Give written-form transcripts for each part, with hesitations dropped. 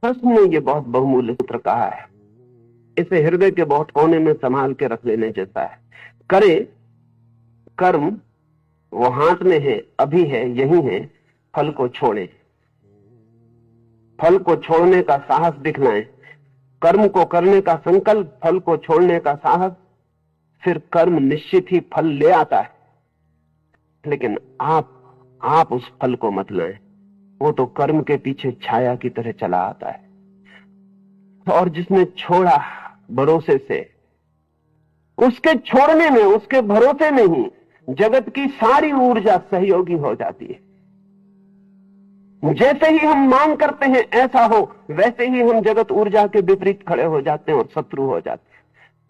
सच में ये बहुत बहुमूल्य सूत्र कहा है। इसे हृदय के बहुत कोने में संभाल के रख लेने जैसा है। करे कर्म वो हाथ में है, अभी है, यही है। फल को छोड़े, फल को छोड़ने का साहस दिखलाएं। कर्म को करने का संकल्प, फल को छोड़ने का साहस, फिर कर्म निश्चित ही फल ले आता है। लेकिन आप उस फल को मत लाएं, वो तो कर्म के पीछे छाया की तरह चला आता है। और जिसने छोड़ा भरोसे से, उसके छोड़ने में, उसके भरोसे में ही जगत की सारी ऊर्जा सहयोगी हो जाती है। जैसे ही हम मांग करते हैं ऐसा हो, वैसे ही हम जगत ऊर्जा के विपरीत खड़े हो जाते हैं और शत्रु हो जाते हैं।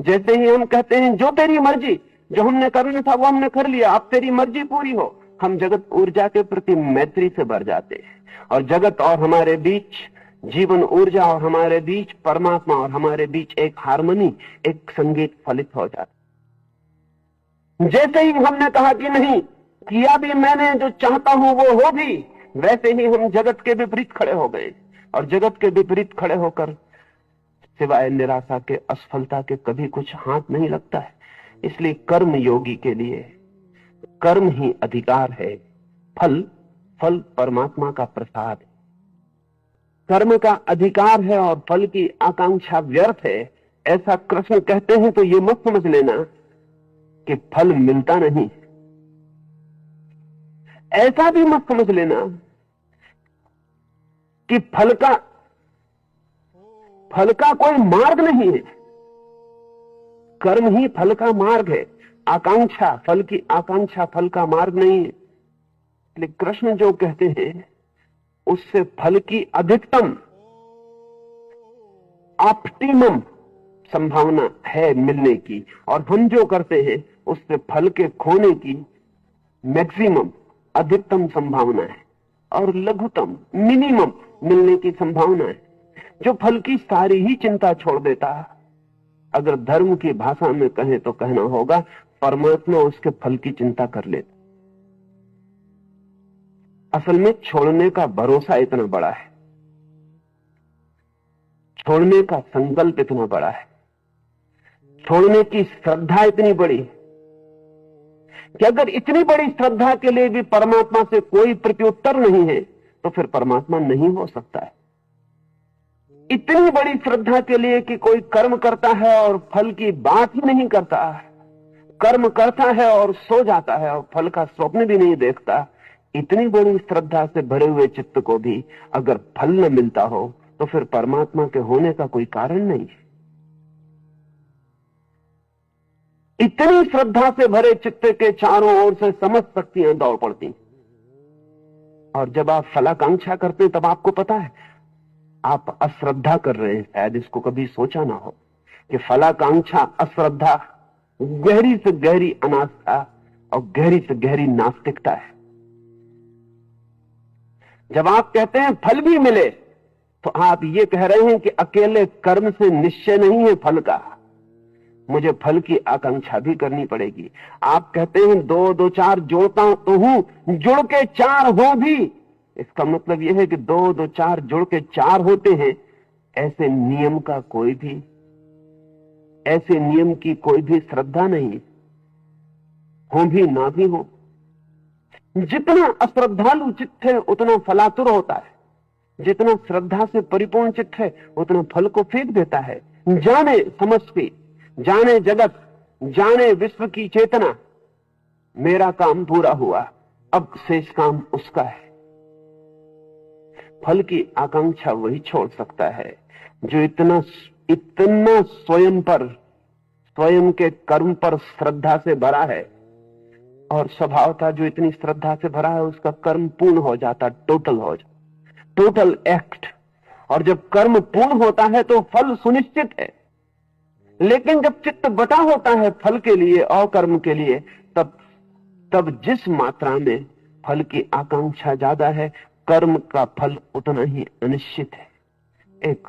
जैसे ही हम कहते हैं जो तेरी मर्जी, जो हमने करना था वो हमने कर लिया, अब तेरी मर्जी पूरी हो, हम जगत ऊर्जा के प्रति मैत्री से भर जाते हैं। और जगत और हमारे बीच, जीवन ऊर्जा और हमारे बीच, परमात्मा और हमारे बीच एक हार्मनी, एक संगीत फलित हो जाता। जैसे ही हमने कहा कि नहीं, किया भी मैंने, जो चाहता हूं वो हो भी, वैसे ही हम जगत के विपरीत खड़े हो गए। और जगत के विपरीत खड़े होकर सिवाय निराशा के, असफलता के कभी कुछ हाथ नहीं लगता है। इसलिए कर्म योगी के लिए कर्म ही अधिकार है, फल परमात्मा का प्रसाद है। कर्म का अधिकार है और फल की आकांक्षा व्यर्थ है, ऐसा कृष्ण कहते हैं तो ये मत समझ लेना कि फल मिलता नहीं। ऐसा भी मत समझ लेना कि फल का कोई मार्ग नहीं है। कर्म ही फल का मार्ग है। आकांक्षा, फल की आकांक्षा फल का मार्ग नहीं है। लेकिन कृष्ण जो कहते हैं उससे फल की अधिकतम, ऑप्टिमम संभावना है मिलने की, और हम जो करते हैं उससे फल के खोने की मैक्सिमम, अधिकतम संभावना है, और लघुतम, मिनिमम मिलने की संभावना है। जो फल की सारी ही चिंता छोड़ देता, अगर धर्म की भाषा में कहें तो कहना होगा परमात्मा उसके फल की चिंता कर लेता। असल में छोड़ने का भरोसा इतना बड़ा है, छोड़ने का संकल्प इतना बड़ा है, छोड़ने की श्रद्धा इतनी बड़ी कि अगर इतनी बड़ी श्रद्धा के लिए भी परमात्मा से कोई प्रत्युत्तर नहीं है तो फिर परमात्मा नहीं हो सकता है। इतनी बड़ी श्रद्धा के लिए कि कोई कर्म करता है और फल की बात ही नहीं करता, कर्म करता है और सो जाता है और फल का स्वप्न भी नहीं देखता, इतनी बड़ी श्रद्धा से भरे हुए चित्त को भी अगर फल न मिलता हो तो फिर परमात्मा के होने का कोई कारण नहीं है। इतनी श्रद्धा से भरे चित्त के चारों ओर से समस्त शक्तियां दौड़ पड़ती, और जब आप फलाकांक्षा करते हैं तब आपको पता है आप अश्रद्धा कर रहे हैं। शायद इसको कभी सोचा ना हो कि फलाकांक्षा, अश्रद्धा, गहरी से गहरी अनास्था और गहरी से गहरी नास्तिकता है। जब आप कहते हैं फल भी मिले तो आप ये कह रहे हैं कि अकेले कर्म से निश्चय नहीं है फल का, मुझे फल की आकांक्षा भी करनी पड़ेगी। आप कहते हैं दो दो चार जोड़ता तो हूं, जुड़ के चार हो भी, इसका मतलब यह है कि दो दो चार जुड़ के चार होते हैं। ऐसे नियम की कोई भी श्रद्धा नहीं हो भी ना भी हो। जितना अश्रद्धालु चित्त है उतना फलातुर होता है, जितना श्रद्धा से परिपूर्ण चित्त है उतना फल को फेंक देता है। जाने समष्टि, जाने जगत, जाने विश्व की चेतना, मेरा काम पूरा हुआ, अब शेष काम उसका है। फल की आकांक्षा वही छोड़ सकता है जो इतना स्वयं के कर्म पर श्रद्धा से भरा है, और स्वभावतः जो इतनी श्रद्धा से भरा है उसका कर्म पूर्ण हो जाता, टोटल एक्ट। और जब कर्म पूर्ण होता है तो फल सुनिश्चित है। लेकिन जब चित्त बटा होता है फल के लिए और कर्म के लिए, तब जिस मात्रा में फल की आकांक्षा ज्यादा है, कर्म का फल उतना ही अनिश्चित है। एक